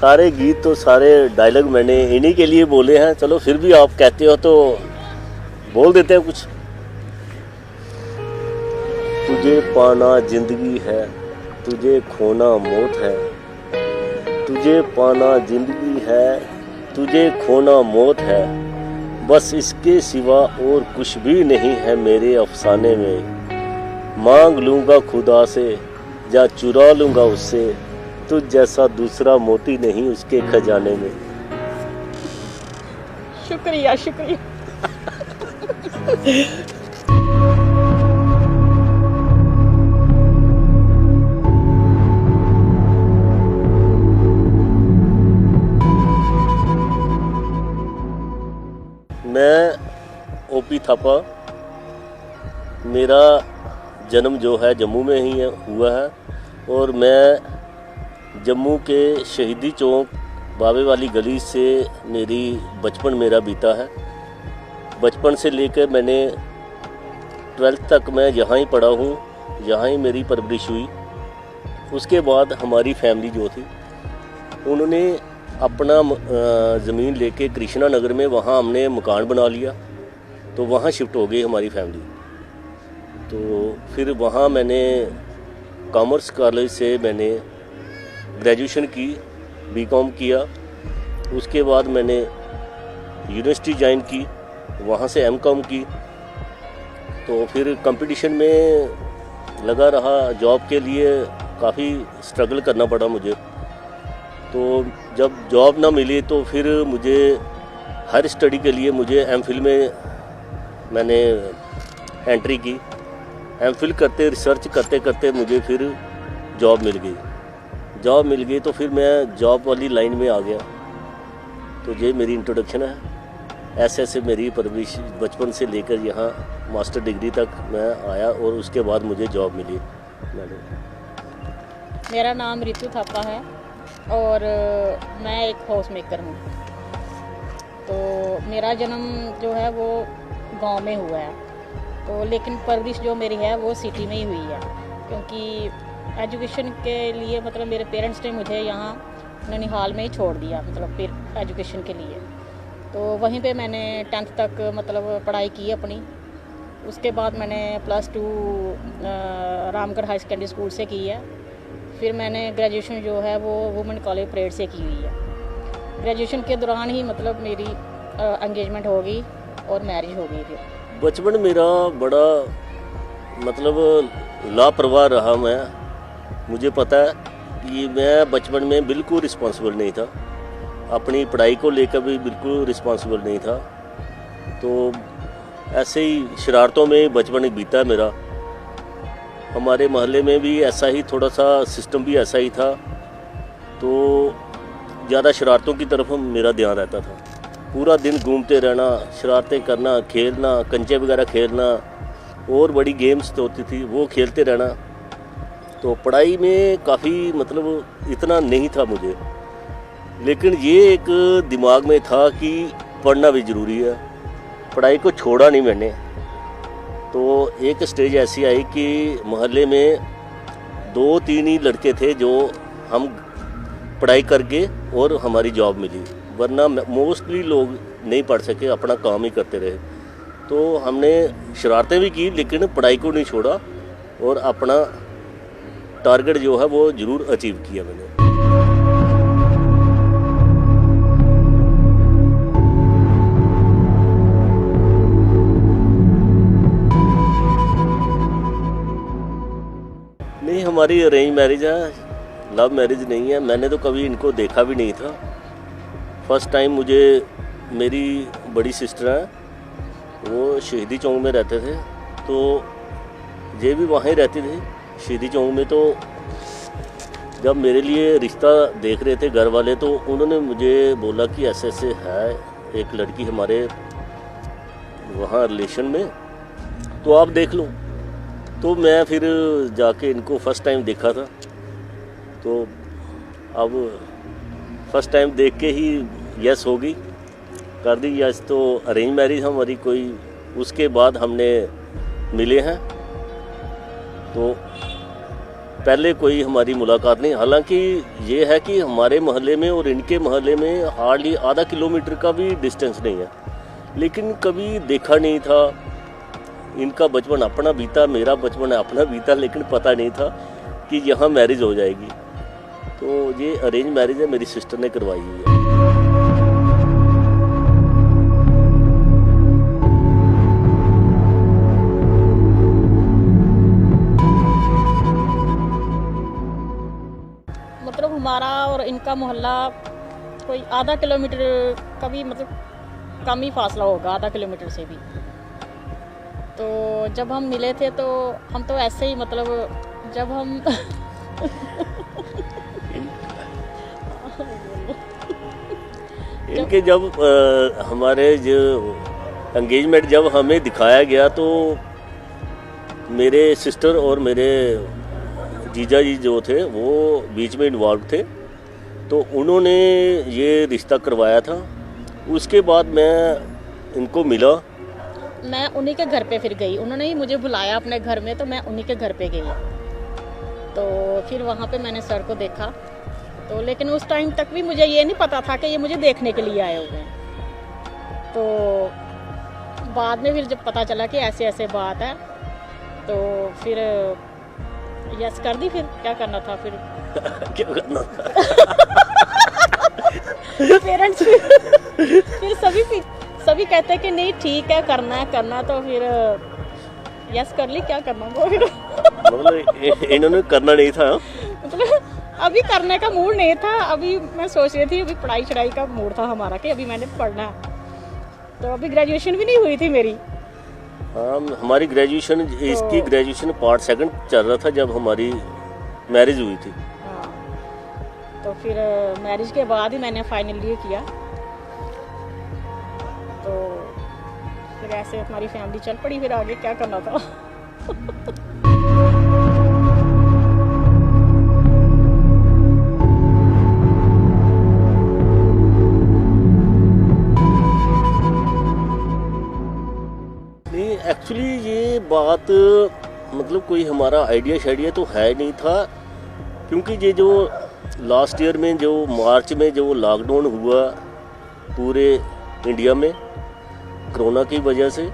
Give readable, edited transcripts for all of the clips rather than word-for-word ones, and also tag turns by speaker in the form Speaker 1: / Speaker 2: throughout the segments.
Speaker 1: सारे गीत तो सारे डायलॉग मैंने इन्हीं के लिए बोले हैं। चलो फिर भी आप कहते हो तो बोल देते हैं कुछ। तुझे पाना जिंदगी है, तुझे खोना मौत है। तुझे पाना जिंदगी है, तुझे खोना मौत है। बस इसके सिवा और कुछ भी नहीं है मेरे अफसाने में। मांग लूँगा खुदा से या चुरा लूँगा उससे, तुझ जैसा दूसरा मोती नहीं उसके खजाने में।
Speaker 2: शुक्रिया शुक्रिया।
Speaker 1: मैं ओपी थापा, मेरा जन्म जो है जम्मू में ही हुआ है और मैं जम्मू के शहीदी चौक बावे वाली गली से मेरी बचपन मेरा बीता है। बचपन से लेकर मैंने 12th तक मैं यहाँ ही पढ़ा हूँ, यहाँ ही मेरी परवरिश हुई। उसके बाद हमारी फैमिली जो थी उन्होंने अपना ज़मीन लेके कृष्णा नगर में वहाँ हमने मकान बना लिया, तो वहाँ शिफ्ट हो गई हमारी फैमिली। तो फिर वहाँ मैंने कॉमर्स कॉलेज से मैंने ग्रेजुएशन की, बीकॉम किया। उसके बाद मैंने यूनिवर्सिटी ज्वाइन की, वहाँ से एमकॉम की। तो फिर कंपटीशन में लगा रहा, जॉब के लिए काफ़ी स्ट्रगल करना पड़ा मुझे। तो जब जॉब ना मिली तो फिर मुझे हायर स्टडी के लिए मुझे एमफिल में मैंने एंट्री की। एमफिल करते रिसर्च करते करते मुझे फिर जॉब मिल गई। तो फिर मैं जॉब वाली लाइन में आ गया। तो ये मेरी इंट्रोडक्शन है। ऐसे मेरी परवरिश बचपन से लेकर यहाँ मास्टर डिग्री तक मैं आया और उसके बाद मुझे जॉब मिली।
Speaker 2: मेरा नाम रितु थापा है और मैं एक हाउस मेकर हूँ। तो मेरा जन्म जो है वो गांव में हुआ है, तो लेकिन परवरिश जो मेरी है वो सिटी में ही हुई है, क्योंकि एजुकेशन के लिए मतलब मेरे पेरेंट्स ने मुझे यहाँ ननिहाल में ही छोड़ दिया, मतलब फिर एजुकेशन के लिए। तो वहीं पे मैंने 10th तक मतलब पढ़ाई की अपनी। उसके बाद मैंने +2 रामगढ़ हाई सेकेंडरी स्कूल से की है। फिर मैंने ग्रेजुएशन जो है वो वुमेन कॉलेज परेड से की हुई है। ग्रेजुएशन के दौरान ही मतलब मेरी एंगेजमेंट हो गई और मैरिज हो गई। फिर
Speaker 1: बचपन मेरा बड़ा मतलब लापरवाह रहा। मुझे पता है कि मैं बचपन में बिल्कुल रिस्पॉन्सिबल नहीं था, अपनी पढ़ाई को लेकर भी बिल्कुल रिस्पॉन्सिबल नहीं था। तो ऐसे ही शरारतों में बचपन बीता मेरा। हमारे मोहल्ले में भी ऐसा ही थोड़ा सा सिस्टम भी ऐसा ही था, तो ज़्यादा शरारतों की तरफ मेरा ध्यान रहता था। पूरा दिन घूमते रहना, शरारतें करना, खेलना, कंचे वगैरह खेलना, और बड़ी गेम्स तो होती थी वो खेलते रहना। तो पढ़ाई में काफ़ी मतलब इतना नहीं था मुझे, लेकिन ये एक दिमाग में था कि पढ़ना भी ज़रूरी है। पढ़ाई को छोड़ा नहीं मैंने। तो एक स्टेज ऐसी आई कि मोहल्ले में 2-3 ही लड़के थे जो हम पढ़ाई करके और हमारी जॉब मिली, वरना मोस्टली लोग नहीं पढ़ सके, अपना काम ही करते रहे। तो हमने शरारतें भी की लेकिन पढ़ाई को नहीं छोड़ा और अपना टारगेट जो है वो ज़रूर अचीव किया मैंने। नहीं, हमारी अरेंज मैरिज है, लव मैरिज नहीं है। मैंने तो कभी इनको देखा भी नहीं था। फर्स्ट टाइम मुझे मेरी बड़ी सिस्टर है, वो शहीदी चौक में रहते थे, तो ये भी वहाँ ही रहती थी शहीदी चौक में। तो जब मेरे लिए रिश्ता देख रहे थे घर वाले, तो उन्होंने मुझे बोला कि ऐसे ऐसे है एक लड़की हमारे वहाँ रिलेशन में, तो आप देख लो। तो मैं फिर जाके इनको फर्स्ट टाइम देखा था। तो अब फर्स्ट टाइम देख के ही यस हो गई, कर दी यस। तो अरेंज मैरिज हमारी कोई, उसके बाद हमने मिले हैं। तो पहले कोई हमारी मुलाकात नहीं। हालांकि ये है कि हमारे मोहल्ले में और इनके मोहल्ले में हार्डली आधा किलोमीटर का भी डिस्टेंस नहीं है, लेकिन कभी देखा नहीं था। इनका बचपन अपना बीता, मेरा बचपन अपना बीता, लेकिन पता नहीं था कि यहाँ मैरिज हो जाएगी। तो ये अरेंज मैरिज है, मेरी सिस्टर ने करवाई हुई है।
Speaker 2: मतलब हमारा और इनका मोहल्ला कोई आधा किलोमीटर का भी मतलब कम ही फासला होगा, आधा किलोमीटर से भी। तो जब हम मिले थे तो हम तो ऐसे ही मतलब जब हम
Speaker 1: इनके जब हमारे जो एंगेजमेंट जब हमें दिखाया गया तो मेरे सिस्टर और मेरे जीजा जी जो थे वो बीच में इन्वॉल्व थे, तो उन्होंने ये रिश्ता करवाया था। उसके बाद मैं इनको मिला,
Speaker 2: मैं उन्हीं के घर पे फिर गई। उन्होंने ही मुझे बुलाया अपने घर में, तो मैं उन्हीं के घर पे गई। तो फिर वहाँ पे मैंने सर को देखा, तो लेकिन उस टाइम तक भी मुझे ये नहीं पता था कि ये मुझे देखने के लिए आए हुए हैं। तो बाद में फिर जब पता चला कि ऐसे ऐसे बात है, तो फिर यस कर दी। फिर क्या करना था फिर
Speaker 1: क्या करना था?
Speaker 2: पेरेंट्स फिर सभी कहते हैं कि नहीं ठीक है, करना तो फिर यस कर ली। क्या करना वो फिर
Speaker 1: मतलब इन्होंने करना नहीं था।
Speaker 2: मतलब अभी करने का मूड नहीं था। अभी मैं सोच रही थी, अभी पढ़ाई चढ़ाई का मूड था हमारा कि अभी मैंने पढ़ना है। तो अभी ग्रेजुएशन भी नहीं हुई थी मेरी।
Speaker 1: हाँ, हमारी ग्रेजुएशन इसकी ग्रेजुएशन पार्ट सेकंड चल रहा था जब हमारी मैरिज हुई थी।
Speaker 2: हाँ, तो फिर मैरिज के बाद ही मैंने फाइनल ईयर किया। तो फिर ऐसे हमारी फैमिली चल पड़ी। फिर आगे क्या करना था।
Speaker 1: एक्चुअली ये बात मतलब कोई हमारा आइडिया शाइडिया तो है नहीं था, क्योंकि ये जो लास्ट ईयर में जो मार्च में जो लॉकडाउन हुआ पूरे इंडिया में कोरोना की वजह से,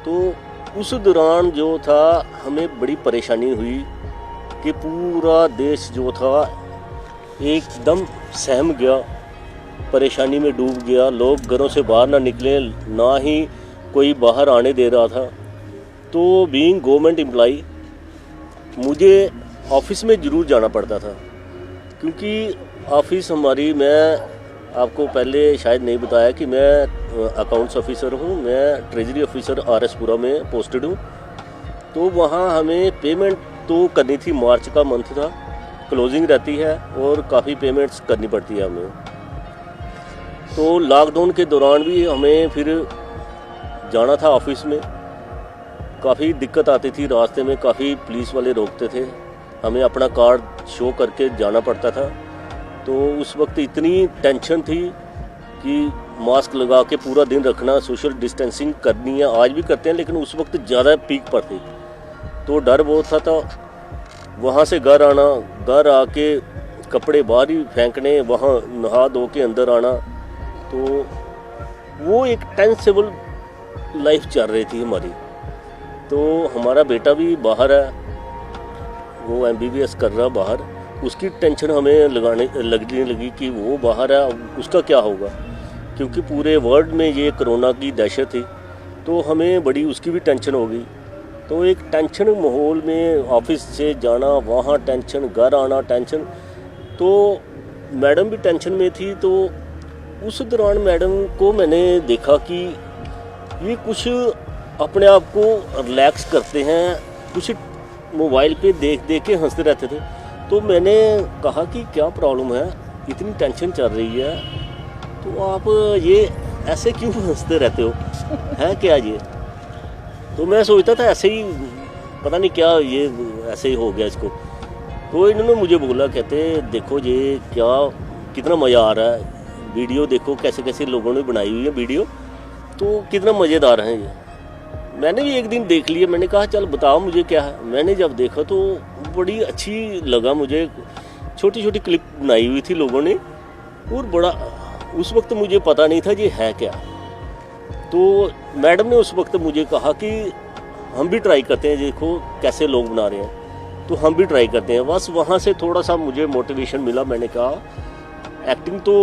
Speaker 1: तो उस दौरान जो था हमें बड़ी परेशानी हुई कि पूरा देश जो था एकदम सहम गया, परेशानी में डूब गया। लोग घरों से बाहर ना निकले, ना ही कोई बाहर आने दे रहा था। तो बीइंग गवर्नमेंट एम्प्लॉई मुझे ऑफिस में ज़रूर जाना पड़ता था, क्योंकि ऑफिस हमारी, मैं आपको पहले शायद नहीं बताया कि मैं अकाउंट्स ऑफिसर हूँ। मैं ट्रेजरी ऑफिसर RS-पुरा में पोस्टेड हूँ। तो वहाँ हमें पेमेंट तो करनी थी, मार्च का मंथ था, क्लोजिंग रहती है और काफ़ी पेमेंट्स करनी पड़ती है हमें। तो लॉकडाउन के दौरान भी हमें फिर जाना था ऑफिस में। काफ़ी दिक्कत आती थी, रास्ते में काफ़ी पुलिस वाले रोकते थे, हमें अपना कार्ड शो करके जाना पड़ता था। तो उस वक्त इतनी टेंशन थी कि मास्क लगा के पूरा दिन रखना, सोशल डिस्टेंसिंग करनी है, आज भी करते हैं, लेकिन उस वक्त ज़्यादा पीक पर थी। तो डर बहुत था। वहाँ से घर आना, घर आके कपड़े बाहर ही फेंकने, वहाँ नहा धो के अंदर आना, तो वो एक टेंसेबल लाइफ चल रही थी हमारी। तो हमारा बेटा भी बाहर है, वो MBBS कर रहा बाहर। उसकी टेंशन हमें लगने लगी कि वो बाहर है, उसका क्या होगा, क्योंकि पूरे वर्ल्ड में ये कोरोना की दहशत थी। तो हमें बड़ी उसकी भी टेंशन हो गई। तो एक टेंशन माहौल में ऑफिस से जाना, वहाँ टेंशन, घर आना टेंशन। तो मैडम भी टेंशन में थी। तो उस दौरान मैडम को मैंने देखा कि ये कुछ अपने आप को रिलैक्स करते हैं, कुछ मोबाइल पे देख के हंसते रहते थे। तो मैंने कहा कि क्या प्रॉब्लम है, इतनी टेंशन चल रही है, तो आप ये ऐसे क्यों हंसते रहते हो, है क्या ये? तो मैं सोचता था ऐसे ही, पता नहीं क्या ये ऐसे ही हो गया इसको। तो इन्होंने मुझे बोला, कहते देखो ये क्या, कितना मज़ा आ रहा है, वीडियो देखो कैसे कैसे लोगों ने बनाई हुई है वीडियो, तो कितना मज़ेदार है ये। मैंने भी एक दिन देख लिया, मैंने कहा चल बताओ मुझे क्या है। मैंने जब देखा तो बड़ी अच्छी लगा मुझे, छोटी छोटी क्लिप बनाई हुई थी लोगों ने, और बड़ा, उस वक्त मुझे पता नहीं था ये है क्या। तो मैडम ने उस वक्त मुझे कहा कि हम भी ट्राई करते हैं, देखो कैसे लोग बना रहे हैं, तो हम भी ट्राई करते हैं। बस वहाँ से थोड़ा सा मुझे मोटिवेशन मिला। मैंने कहा एक्टिंग तो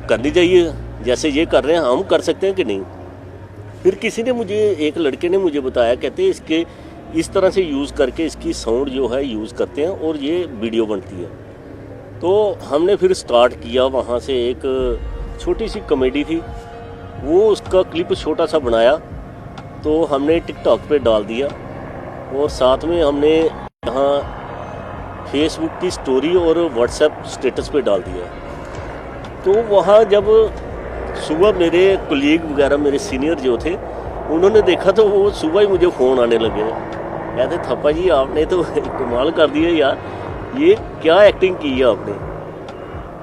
Speaker 1: करनी चाहिए, जैसे ये कर रहे हैं हम कर सकते हैं कि नहीं। फिर किसी ने मुझे, एक लड़के ने मुझे बताया, कहते हैं इसके इस तरह से यूज़ करके इसकी साउंड जो है यूज़ करते हैं और ये वीडियो बनती है। तो हमने फिर स्टार्ट किया। वहाँ से एक छोटी सी कॉमेडी थी, वो उसका क्लिप छोटा सा बनाया, तो हमने टिकटॉक पे डाल दिया, और साथ में हमने यहाँ फेसबुक की स्टोरी और व्हाट्सएप स्टेटस पे डाल दिया। तो वहाँ जब सुबह मेरे कोलीग वगैरह, मेरे सीनियर जो थे, उन्होंने देखा तो वो सुबह ही मुझे फ़ोन आने लगे, कहते थप्पा जी आपने तो कमाल कर दिया यार, ये क्या एक्टिंग की है आपने।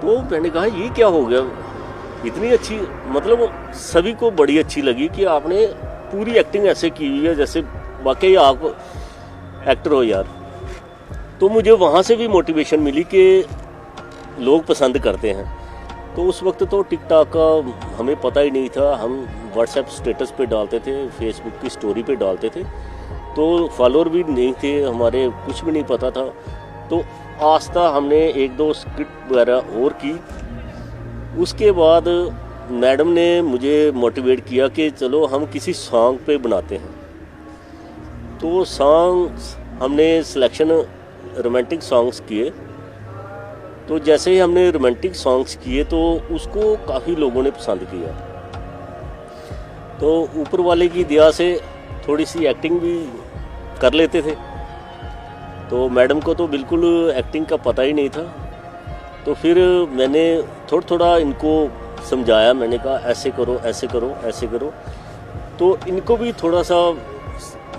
Speaker 1: तो मैंने कहा ये क्या हो गया, इतनी अच्छी, मतलब सभी को बड़ी अच्छी लगी कि आपने पूरी एक्टिंग ऐसे की हुई है जैसे वाकई आप एक्टर हो यार। तो मुझे वहाँ से भी मोटिवेशन मिली कि लोग पसंद करते हैं। तो उस वक्त तो टिकटॉक का हमें पता ही नहीं था, हम व्हाट्सएप स्टेटस पे डालते थे, फेसबुक की स्टोरी पे डालते थे, तो फॉलोअर भी नहीं थे हमारे, कुछ भी नहीं पता था। तो आस्ता हमने एक दो स्क्रिप्ट वगैरह और की। उसके बाद मैडम ने मुझे मोटिवेट किया कि चलो हम किसी सॉन्ग पे बनाते हैं। तो सॉन्ग्स हमने सिलेक्शन रोमांटिक सॉन्ग्स किए। तो जैसे ही हमने रोमांटिक सॉन्ग्स किए तो उसको काफ़ी लोगों ने पसंद किया। तो ऊपर वाले की दया से थोड़ी सी एक्टिंग भी कर लेते थे। तो मैडम को तो बिल्कुल एक्टिंग का पता ही नहीं था। तो फिर मैंने थोड़ा थोड़ा इनको समझाया, मैंने कहा ऐसे करो ऐसे करो ऐसे करो। तो इनको भी थोड़ा सा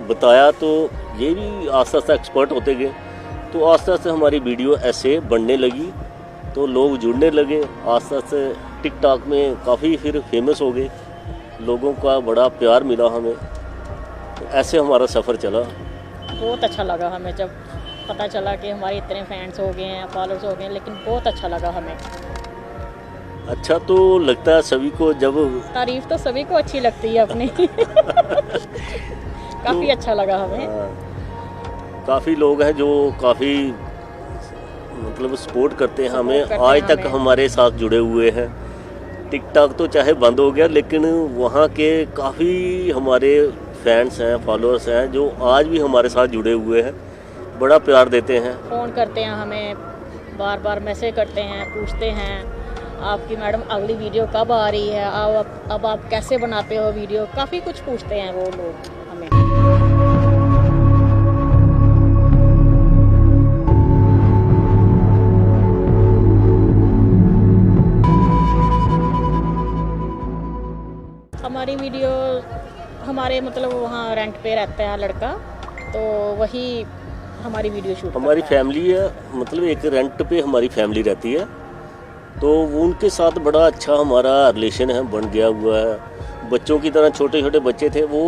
Speaker 1: बताया, तो ये भी आस्ते आस्ते एक्सपर्ट होते गए। तो आस्ते आस्ते हमारी वीडियो ऐसे बनने लगी, तो लोग जुड़ने लगे। आस्ते आस्ते टिकटॉक में काफ़ी फिर फेमस हो गए, लोगों का बड़ा प्यार मिला हमें। तो ऐसे हमारा सफ़र चला।
Speaker 2: बहुत अच्छा लगा हमें जब पता चला कि हमारे इतने फैंस हो गए हैं, फॉलोअर्स हो गए हैं, लेकिन बहुत अच्छा लगा हमें।
Speaker 1: अच्छा तो लगता है सभी को, जब
Speaker 2: तारीफ तो सभी को अच्छी लगती है अपनी। काफ़ी अच्छा लगा हमें।
Speaker 1: काफ़ी लोग हैं जो काफ़ी मतलब सपोर्ट करते हैं हमें, आज तक हमारे साथ जुड़े हुए हैं। टिकटॉक तो चाहे बंद हो गया, लेकिन वहाँ के काफ़ी हमारे फैंस हैं, फॉलोअर्स हैं, जो आज भी हमारे साथ जुड़े हुए हैं, बड़ा प्यार देते हैं।
Speaker 2: फ़ोन करते हैं हमें, बार बार मैसेज करते हैं, पूछते हैं आपकी मैडम अगली वीडियो कब आ रही है, अब आप कैसे बनाते हो वीडियो, काफ़ी कुछ पूछते हैं वो लोग हमें। हमारी वीडियो, हमारे मतलब वहाँ रेंट पे रहता है लड़का, तो वही हमारी वीडियो शूट
Speaker 1: हमारी फैमिली है, मतलब एक रेंट पे हमारी फैमिली रहती है। तो वो उनके साथ बड़ा अच्छा हमारा रिलेशन है, बन गया हुआ है। बच्चों की तरह, छोटे छोटे बच्चे थे, वो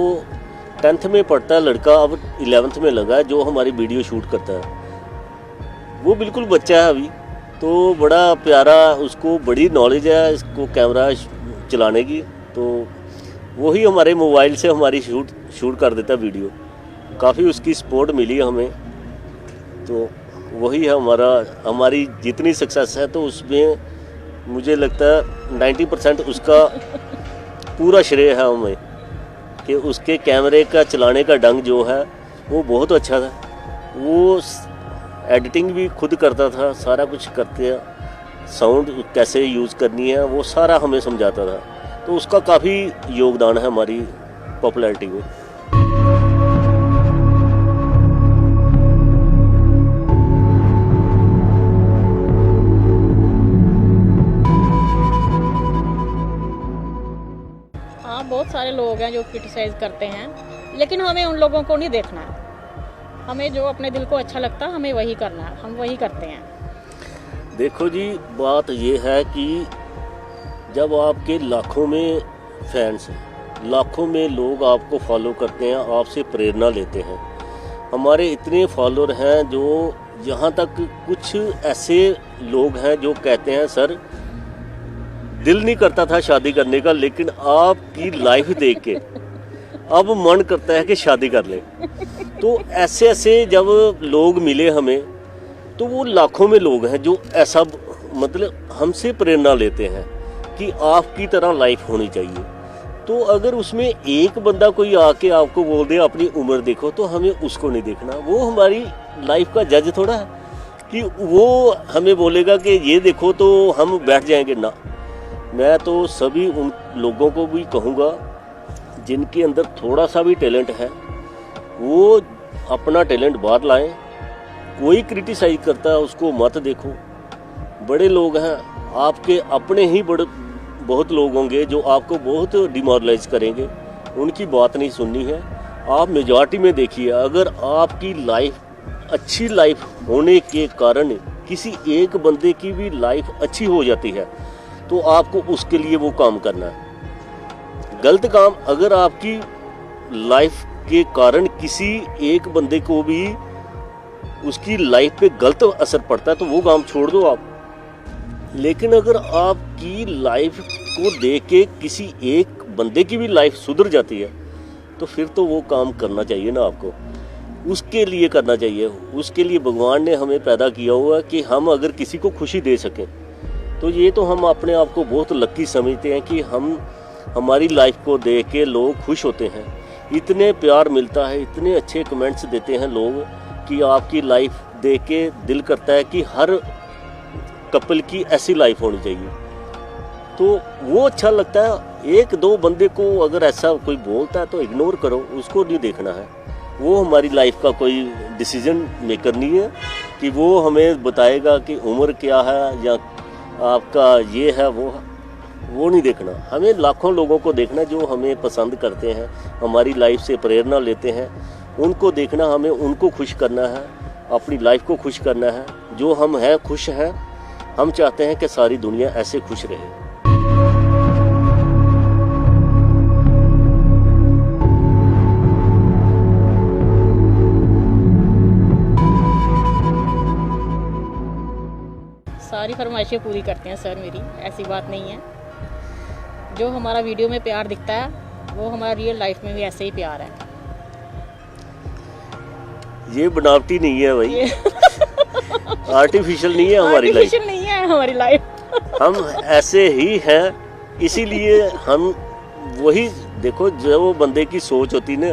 Speaker 1: 10th में पढ़ता है लड़का, अब 11th में लगा है, जो हमारी वीडियो शूट करता है। वो बिल्कुल बच्चा है अभी, तो बड़ा प्यारा, उसको बड़ी नॉलेज है इसको कैमरा चलाने की। तो वही हमारे मोबाइल से हमारी शूट कर देता वीडियो। काफ़ी उसकी सपोर्ट मिली हमें। तो वही है हमारी जितनी सक्सेस है, तो उसमें मुझे लगता है 90% उसका पूरा श्रेय है हमें, कि उसके कैमरे का चलाने का ढंग जो है वो बहुत अच्छा था। वो एडिटिंग भी खुद करता था, सारा कुछ करते हैं, साउंड कैसे यूज़ करनी है वो सारा हमें समझाता था। तो उसका काफ़ी योगदान है हमारी पॉपुलैरिटी में।
Speaker 2: हाँ, बहुत सारे लोग हैं जो क्रिटिसाइज़ करते हैं, लेकिन हमें उन लोगों को नहीं देखना है। हमें जो अपने दिल को अच्छा लगता है हमें वही करना है, हम वही करते हैं।
Speaker 1: देखो जी, बात ये है कि जब आपके लाखों में फैंस हैं, लाखों में लोग आपको फॉलो करते हैं, आपसे प्रेरणा लेते हैं। हमारे इतने फॉलोअर हैं जो यहाँ तक कुछ ऐसे लोग हैं जो कहते हैं सर दिल नहीं करता था शादी करने का, लेकिन आपकी लाइफ देख के अब मन करता है कि शादी कर ले। तो ऐसे ऐसे जब लोग मिले हमें, तो वो लाखों में लोग हैं जो ऐसा मतलब हमसे प्रेरणा लेते हैं कि आपकी तरह लाइफ होनी चाहिए। तो अगर उसमें एक बंदा कोई आके आपको बोल दे अपनी उम्र देखो, तो हमें उसको नहीं देखना। वो हमारी लाइफ का जज थोड़ा है कि वो हमें बोलेगा कि ये देखो तो हम बैठ जाएंगे ना। मैं तो सभी उन लोगों को भी कहूँगा जिनके अंदर थोड़ा सा भी टैलेंट है, वो अपना टैलेंट बाहर लाएं। कोई क्रिटिसाइज करता है उसको मत देखो। बड़े लोग हैं आपके अपने ही बहुत लोग होंगे जो आपको बहुत डिमोरलाइज करेंगे, उनकी बात नहीं सुननी है। आप मेजॉरिटी में देखिए, अगर आपकी लाइफ अच्छी लाइफ होने के कारण किसी एक बंदे की भी लाइफ अच्छी हो जाती है, तो आपको उसके लिए वो काम करना है। गलत काम अगर आपकी लाइफ के कारण किसी एक बंदे को भी उसकी लाइफ पे गलत असर पड़ता है, तो वो काम छोड़ दो आप। लेकिन अगर आपकी लाइफ को देख के किसी एक बंदे की भी लाइफ सुधर जाती है, तो फिर तो वो काम करना चाहिए ना आपको, उसके लिए करना चाहिए। उसके लिए भगवान ने हमें पैदा किया हुआ कि हम अगर किसी को खुशी दे सकें, तो ये तो हम अपने आप को बहुत लकी समझते हैं कि हम हमारी लाइफ को देख के लोग खुश होते हैं। इतने प्यार मिलता है, इतने अच्छे कमेंट्स देते हैं लोग कि आपकी लाइफ देख के दिल करता है कि हर कपल की ऐसी लाइफ होनी चाहिए। तो वो अच्छा लगता है। एक दो बंदे को अगर ऐसा कोई बोलता है तो इग्नोर करो, उसको नहीं देखना है। वो हमारी लाइफ का कोई डिसीजन मेकर नहीं है कि वो हमें बताएगा कि उम्र क्या है या आपका ये है वो नहीं देखना। हमें लाखों लोगों को देखना जो हमें पसंद करते हैं, हमारी लाइफ से प्रेरणा लेते हैं, उनको देखना। हमें उनको खुश करना है, अपनी लाइफ को खुश करना है। जो हम हैं खुश हैं, हम चाहते हैं कि सारी दुनिया ऐसे खुश रहे।
Speaker 2: सारी फरमाइशें पूरी करते हैं सर मेरी, ऐसी बात नहीं है। जो हमारा वीडियो में प्यार दिखता है वो हमारा रियल लाइफ में भी ऐसे ही प्यार है।
Speaker 1: ये बनावटी नहीं है भाई, आर्टिफिशियल नहीं है हमारी लाइफ।
Speaker 2: आर्टिफिशियल नहीं है हमारी लाइफ।
Speaker 1: हम ऐसे ही हैं, इसीलिए हम वही देखो, जो बंदे की सोच होती ना,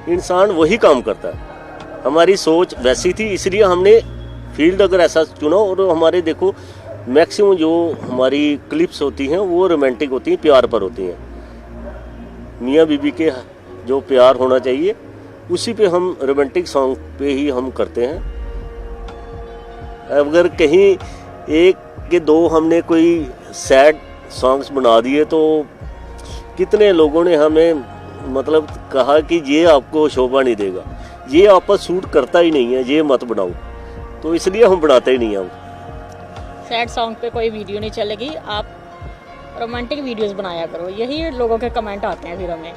Speaker 1: इंसान वही काम करता है। हमारी सोच वैसी थी, इसलिए हमने फील्ड अगर ऐसा चुना। और हमारे देखो मैक्सिमम जो हमारी क्लिप्स होती हैं वो रोमांटिक होती हैं, प्यार पर होती हैं। मियाँ बीबी के जो प्यार होना चाहिए उसी पे हम रोमांटिक सॉन्ग पे ही हम करते हैं। अगर कहीं एक के दो हमने कोई सैड सॉन्ग्स बना दिए तो कितने लोगों ने हमें मतलब कहा कि ये आपको शोभा नहीं देगा, ये आप पर सूट करता ही नहीं है, ये मत बनाओ। तो इसलिए हम बनाते ही नहीं हैं।
Speaker 2: सैड सॉन्ग पे कोई वीडियो नहीं चलेगी, आप रोमांटिक वीडियोस बनाया करो, यही लोगों के कमेंट आते हैं फिर हमें।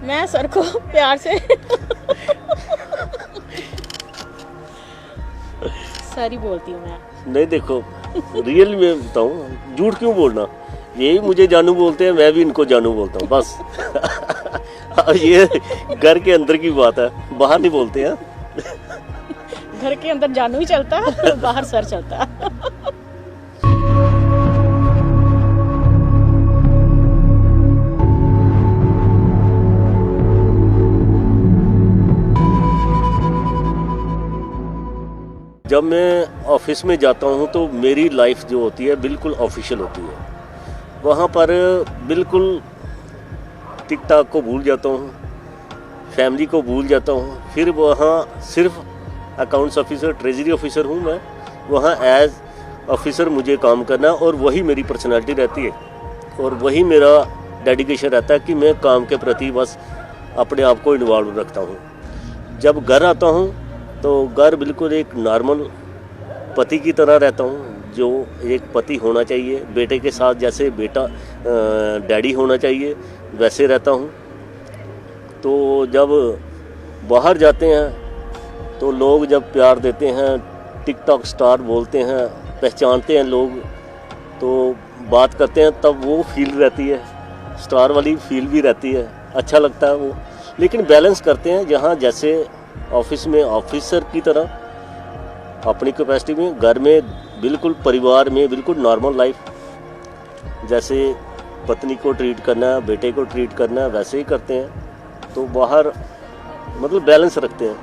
Speaker 2: मैं सर को प्यार से सर ही बोलती हूँ मैं।
Speaker 1: नहीं देखो, रियल में बताऊँ, झूठ क्यों बोलना। यही मुझे जानू बोलते हैं, मैं भी इनको जानू बोलता हूँ बस। और ये घर के अंदर की बात है, बाहर नहीं बोलते हैं।
Speaker 2: घर के अंदर जानू ही चलता है, बाहर सर चलता है।
Speaker 1: जब मैं ऑफिस में जाता हूँ तो मेरी लाइफ जो होती है बिल्कुल ऑफिशियल होती है। वहाँ पर बिल्कुल टिक टाक को भूल जाता हूँ, फैमिली को भूल जाता हूँ। फिर वहाँ सिर्फ अकाउंट्स ऑफिसर, ट्रेजरी ऑफिसर हूँ मैं। वहाँ एज ऑफिसर मुझे काम करना है और वही मेरी पर्सनालिटी रहती है। और वही मेरा डेडिकेशन रहता है कि मैं काम के प्रति बस अपने आप को इन्वॉल्व रखता हूँ। जब घर आता हूँ तो घर बिल्कुल एक नॉर्मल पति की तरह रहता हूँ, जो एक पति होना चाहिए। बेटे के साथ जैसे बेटा डैडी होना चाहिए वैसे रहता हूँ। तो जब बाहर जाते हैं तो लोग जब प्यार देते हैं, टिकटॉक स्टार बोलते हैं, पहचानते हैं लोग, तो बात करते हैं, तब वो फील रहती है, स्टार वाली फील भी रहती है, अच्छा लगता है वो। लेकिन बैलेंस करते हैं, जहाँ जैसे ऑफिस में ऑफिसर की तरह अपनी कैपेसिटी में, घर में बिल्कुल परिवार में बिल्कुल नॉर्मल लाइफ, जैसे पत्नी को ट्रीट करना है, बेटे को ट्रीट करना है, वैसे ही करते हैं। तो बाहर मतलब बैलेंस रखते हैं।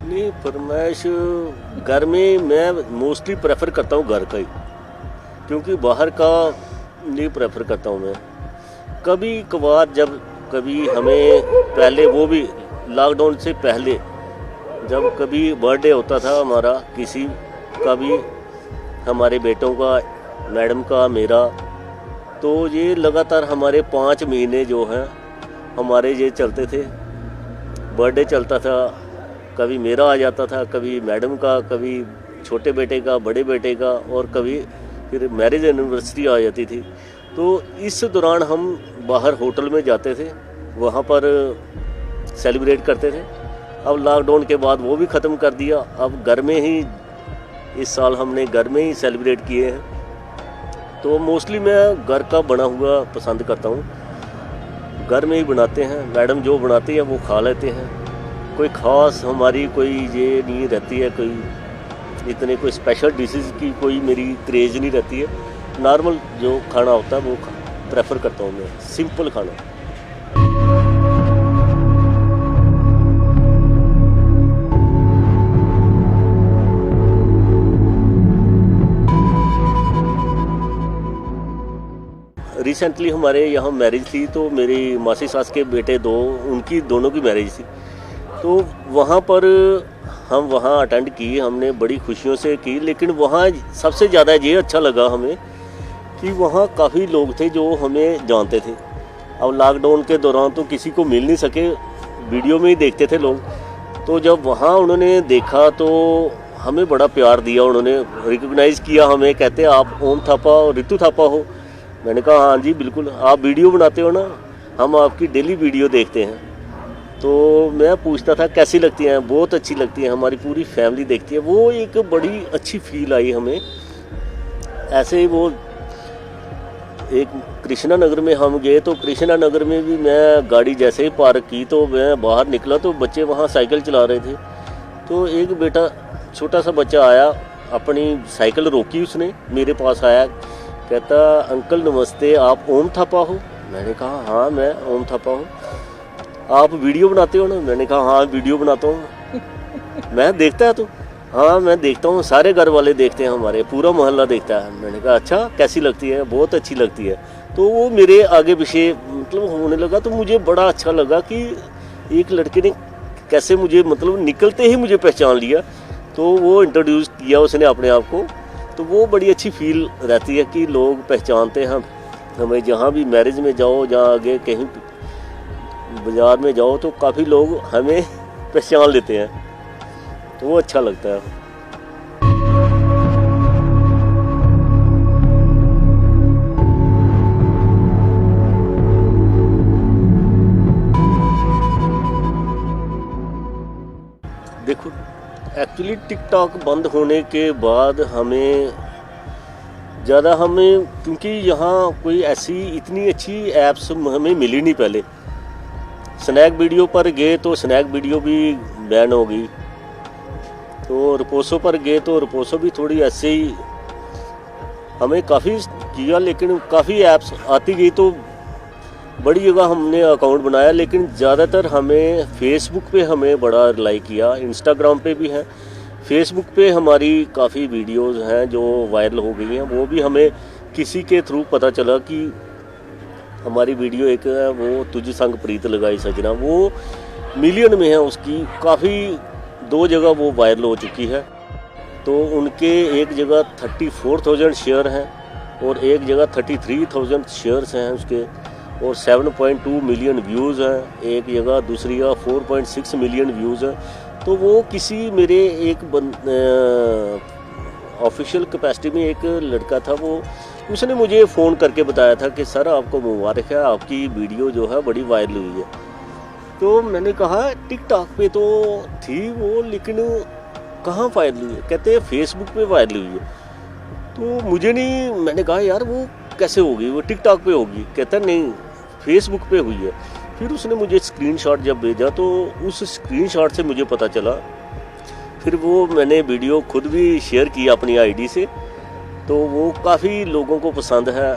Speaker 1: नहीं, फरमाइश घर में मैं मोस्टली प्रेफर करता हूँ घर का ही, क्योंकि बाहर का नहीं प्रेफर करता हूँ मैं। कभी कभार जब कभी हमें पहले, वो भी लॉकडाउन से पहले, जब कभी बर्थडे होता था हमारा, किसी का भी, हमारे बेटों का, मैडम का, मेरा, तो ये लगातार हमारे 5 महीने जो हैं हमारे ये चलते थे। बर्थडे चलता था, कभी मेरा आ जाता था, कभी मैडम का, कभी छोटे बेटे का, बड़े बेटे का, और कभी फिर मैरिज एनिवर्सरी आ जाती थी। तो इस दौरान हम बाहर होटल में जाते थे, वहाँ पर सेलिब्रेट करते थे। अब लॉकडाउन के बाद वो भी ख़त्म कर दिया, अब घर में ही, इस साल हमने घर में ही सेलिब्रेट किए हैं। तो मोस्टली मैं घर का बना हुआ पसंद करता हूँ, घर में ही बनाते हैं। मैडम जो बनाती है वो खा लेते हैं। कोई ख़ास हमारी कोई ये नहीं रहती है, कोई इतने कोई स्पेशल डिशेस की कोई मेरी क्रेज नहीं रहती है। नॉर्मल जो खाना होता है वो प्रेफर करता हूँ मैं, सिंपल खाना। रिसेंटली हमारे यहाँ मैरिज थी, तो मेरी मासी सास के बेटे 2, उनकी दोनों की मैरिज थी। तो वहाँ पर हम वहाँ अटेंड की, हमने बड़ी खुशियों से की। लेकिन वहाँ सबसे ज़्यादा ये अच्छा लगा हमें कि वहाँ काफ़ी लोग थे जो हमें जानते थे। अब लॉकडाउन के दौरान तो किसी को मिल नहीं सके, वीडियो में ही देखते थे लोग। तो जब वहाँ उन्होंने देखा तो हमें बड़ा प्यार दिया, उन्होंने रिकॉग्नाइज़ किया हमें, कहते आप ओम थापा और रितु थापा हो। मैंने कहा हाँ जी बिल्कुल, आप वीडियो बनाते हो ना, हम आपकी डेली वीडियो देखते हैं। तो मैं पूछता था कैसी लगती हैं, बहुत अच्छी लगती है, हमारी पूरी फैमिली देखती है। वो एक बड़ी अच्छी फील आई हमें। ऐसे ही वो एक कृष्णा नगर में हम गए, तो कृष्णा नगर में भी मैं गाड़ी जैसे ही पार्क की तो मैं बाहर निकला तो बच्चे वहाँ साइकिल चला रहे थे। तो एक बेटा, छोटा सा बच्चा आया, अपनी साइकिल रोकी उसने, मेरे पास आया, कहता अंकल नमस्ते, आप ओम थापा हो? मैंने कहा हाँ मैं ओम थापा हूँ। आप वीडियो बनाते हो ना? मैंने कहा हाँ वीडियो बनाता हूँ। मैं देखता है तो? हाँ मैं देखता हूँ, सारे घर वाले देखते हैं, हमारे पूरा मोहल्ला देखता है। मैंने कहा अच्छा कैसी लगती है? बहुत अच्छी लगती है। तो वो मेरे आगे पीछे मतलब होने लगा। तो मुझे बड़ा अच्छा लगा कि एक लड़के ने कैसे मुझे मतलब निकलते ही मुझे पहचान लिया। तो वो इंट्रोड्यूस किया उसने अपने आप को। तो वो बड़ी अच्छी फील रहती है कि लोग पहचानते हैं हमें। जहाँ भी मैरिज में जाओ, जहाँ आगे कहीं बाज़ार में जाओ तो काफ़ी लोग हमें पहचान लेते हैं, तो वो अच्छा लगता है। देखो एक्चुअली टिकटॉक बंद होने के बाद हमें क्योंकि यहाँ कोई ऐसी इतनी अच्छी ऐप्स हमें मिली नहीं पहले। स्नैक वीडियो पर गए तो स्नैक वीडियो भी बैन हो गई। तो रिपोसो पर गए तो रिपोसो भी थोड़ी ऐसे ही हमें काफ़ी किया, लेकिन काफ़ी ऐप्स आती गई तो बड़ी जगह हमने अकाउंट बनाया। लेकिन ज़्यादातर हमें फेसबुक पे हमें बड़ा रिलाई किया, इंस्टाग्राम पे भी है, फेसबुक पे हमारी काफ़ी वीडियोस हैं जो वायरल हो गई हैं। वो भी हमें किसी के थ्रू पता चला कि हमारी वीडियो एक है वो तुझ संग प्रीत लगाई सजना, वो मिलियन में है, उसकी काफ़ी 2 जगह वो वायरल हो चुकी है। तो उनके एक जगह 34,000 शेयर हैं और एक जगह 33,000 शेयर्स हैं उसके, और 7.2 मिलियन व्यूज़ हैं एक जगह, दूसरी जगह 4.6 मिलियन व्यूज़ हैं। तो वो किसी मेरे एक ऑफिशियल कैपेसिटी में एक लड़का था, वो उसने मुझे फ़ोन करके बताया था कि सर आपको मुबारक है, आपकी वीडियो जो है बड़ी वायरल हुई है। तो मैंने कहा टिकटॉक पे तो थी वो, लेकिन कहाँ वायरल हुई है? कहते हैं फेसबुक पे वायरल हुई है। तो मुझे नहीं, मैंने कहा यार वो कैसे होगी, वो टिकटॉक पे होगी। कहता नहीं फेसबुक पे हुई है। फिर उसने मुझे स्क्रीनशॉट जब भेजा तो उस स्क्रीनशॉट से मुझे पता चला। फिर वो मैंने वीडियो खुद भी शेयर की अपनी आईडी से, तो वो काफ़ी लोगों को पसंद है।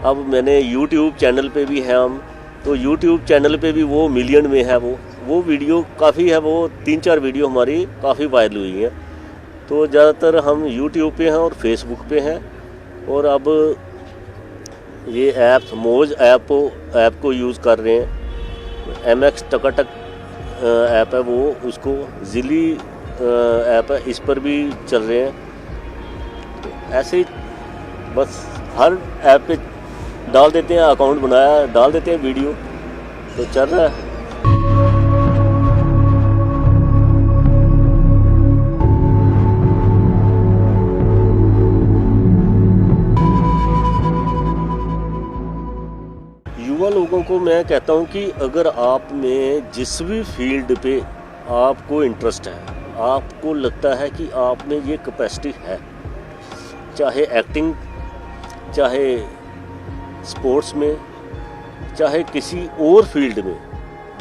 Speaker 1: अब मैंने यूट्यूब चैनल पे भी है हम, तो यूट्यूब चैनल पे भी वो मिलियन में है वो वीडियो काफ़ी है, वो 3-4 वीडियो हमारी काफ़ी वायरल हुई हैं। तो ज़्यादातर हम यूट्यूब पे हैं और फेसबुक पे हैं। और अब ये ऐप मौज ऐप को यूज़ कर रहे हैं। MX टकाटक ऐप है वो, उसको जिली ऐप है, इस पर भी चल रहे हैं। तो ऐसे ही बस हर ऐप पे डाल देते हैं, अकाउंट बनाया डाल देते हैं वीडियो, तो चल रहा है। युवा लोगों को मैं कहता हूं कि अगर आप में जिस भी फील्ड पे आपको इंटरेस्ट है, आपको लगता है कि आप में ये कैपेसिटी है, चाहे एक्टिंग, चाहे स्पोर्ट्स में, चाहे किसी और फील्ड में,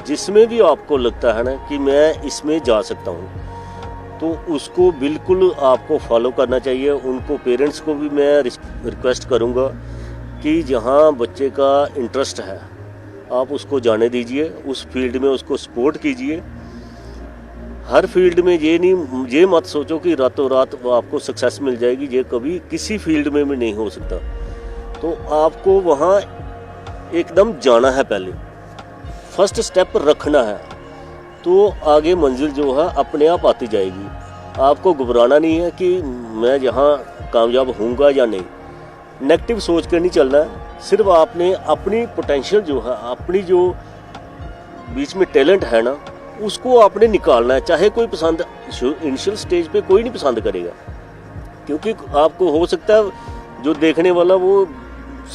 Speaker 1: जिसमें भी आपको लगता है ना कि मैं इसमें जा सकता हूँ, तो उसको बिल्कुल आपको फॉलो करना चाहिए। उनको पेरेंट्स को भी मैं रिक्वेस्ट करूँगा कि जहाँ बच्चे का इंटरेस्ट है आप उसको जाने दीजिए, उस फील्ड में उसको सपोर्ट कीजिए। हर फील्ड में ये मत सोचो कि रातों रात आपको सक्सेस मिल जाएगी, ये कभी किसी फील्ड में भी नहीं हो सकता। तो आपको वहाँ एकदम जाना है, पहले फर्स्ट स्टेप रखना है, तो आगे मंजिल जो है अपने आप आती जाएगी। आपको घबराना नहीं है कि मैं यहाँ कामयाब होऊंगा या नहीं, नेगेटिव सोच कर नहीं चलना है। सिर्फ आपने अपनी पोटेंशियल जो है, अपनी जो बीच में टैलेंट है ना, उसको आपने निकालना है। चाहे कोई पसंद इनिशियल स्टेज पे कोई नहीं पसंद करेगा, क्योंकि आपको हो सकता है जो देखने वाला वो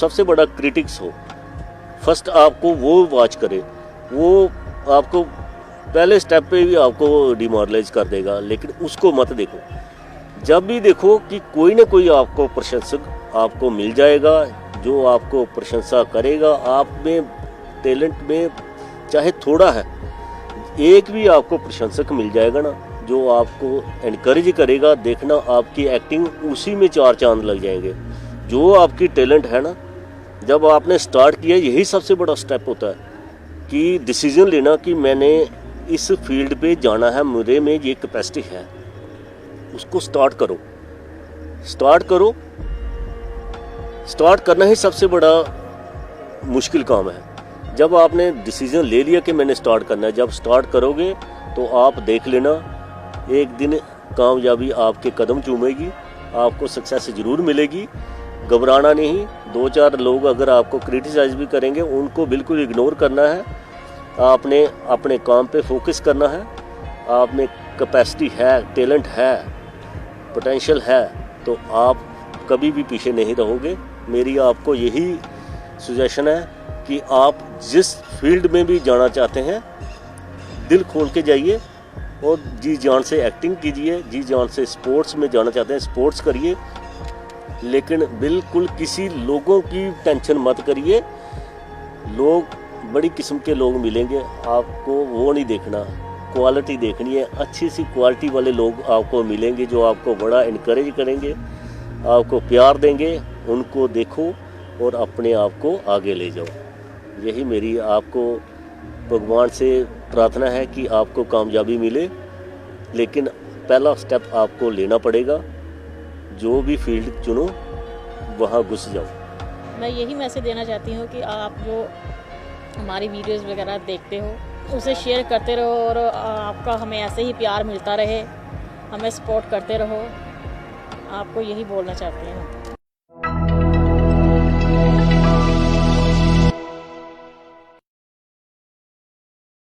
Speaker 1: सबसे बड़ा क्रिटिक्स हो, फर्स्ट आपको वो वॉच करे, वो आपको पहले स्टेप पे भी आपको डिमोरलाइज कर देगा, लेकिन उसको मत देखो। जब भी देखो कि कोई ना कोई आपको प्रशंसक आपको मिल जाएगा, जो आपको प्रशंसा करेगा। आप में टैलेंट में चाहे थोड़ा है, एक भी आपको प्रशंसक मिल जाएगा ना, जो आपको एनकरेज करेगा। देखना आपकी एक्टिंग उसी में 4 चांद लग जाएंगे। जो आपकी टैलेंट है ना, जब आपने स्टार्ट किया, यही सबसे बड़ा स्टेप होता है कि डिसीजन लेना कि मैंने इस फील्ड पे जाना है, मेरे में ये कैपेसिटी है। उसको स्टार्ट करो। स्टार्ट करना ही सबसे बड़ा मुश्किल काम है। जब आपने डिसीजन ले लिया कि मैंने स्टार्ट करना है, जब स्टार्ट करोगे तो आप देख लेना एक दिन कामयाबी आपके कदम चूमेगी, आपको सक्सेस ज़रूर मिलेगी। घबराना नहीं। 2-4 लोग अगर आपको क्रिटिसाइज भी करेंगे, उनको बिल्कुल इग्नोर करना है। आपने अपने काम पे फोकस करना है। आप में कैपेसिटी है, टैलेंट है, पोटेंशियल है, तो आप कभी भी पीछे नहीं रहोगे। मेरी आपको यही सजेशन है कि आप जिस फील्ड में भी जाना चाहते हैं, दिल खोल के जाइए और जी जान से एक्टिंग कीजिए। जी जान से स्पोर्ट्स में जाना चाहते हैं, स्पोर्ट्स करिए, लेकिन बिल्कुल किसी लोगों की टेंशन मत करिए। लोग बड़ी किस्म के लोग मिलेंगे, आपको वो नहीं देखना, क्वालिटी देखनी है। अच्छी सी क्वालिटी वाले लोग आपको मिलेंगे, जो आपको बड़ा इनकरेज करेंगे, आपको प्यार देंगे। उनको देखो और अपने आप को आगे ले जाओ। यही मेरी आपको भगवान से प्रार्थना है कि आपको कामयाबी मिले, लेकिन पहला स्टेप आपको लेना पड़ेगा। जो भी फील्ड चुनो, वहाँ घुस जाओ।
Speaker 2: मैं यही मैसेज देना चाहती हूँ कि आप जो हमारी वीडियोस वगैरह देखते हो उसे शेयर करते रहो और आपका हमें ऐसे ही प्यार मिलता रहे, हमें सपोर्ट करते रहो। आपको यही बोलना चाहते हैं।